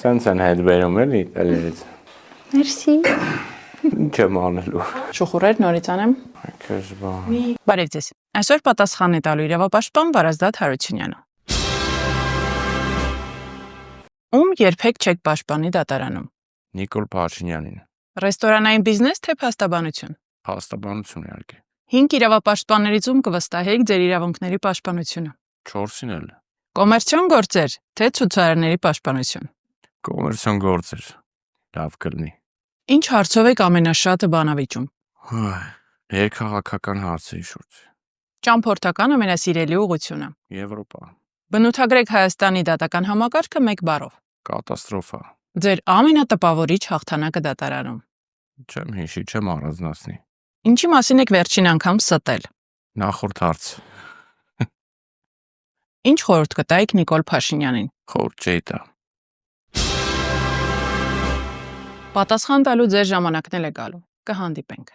Սենց են հետ բերում էլի իտալերից։ Մերսի։ Ինչ եմ անելու։ Շուխուրեր նորից անեմ։ Քեզ բա։ Բարև ձեզ։ Այսօր պատասխան է տալու իրավապաշտպան Վարազդատ Հարությունյանը։ Ում երբեք չեք պաշտպանի դատարանում։ Նիկոլ Փաշինյանին։ Ռեստորանային բիզնես թե փաստաբանություն։ Փաստաբանություն իհարկե։ 5 իրավապաշտպաններից ում կվստահեիք ձեր իրավունքների պաշտպանությունը։ 4-ին էլ։ Կոմերցիոն գործեր թե ցուցարարների պաշտպանություն։ Կոմերցիոն գործեր։ Լավ կլինի։ Ինչ հարցով եք ամենաշատը բանավիճում։ Երկհաղաքական հարցերի շուրջ։ Ճամփորդական ամենասիրելի ուղղությունը։ Եվրոպա։ Բնութագրեք Հայաստանի դատական համակարգը մեկ բառով։ Կատաստրոֆա։ Ձեր ամենատպավորիչ հաղթանակը դատարանում։ Չեմ հիշի, չեմ առանձնացնի։ Ինչի մասին եք վերջին անգամ ստել։ Նախորդ հարց։ Ինչ խորհուրդ կտայիք Նիկոլ Փաշինյանին։ Խորհուրդ չէի տա։ Պատասխան տալու ձեր ժամանակն էլ է գալու։ Կհանդիպենք։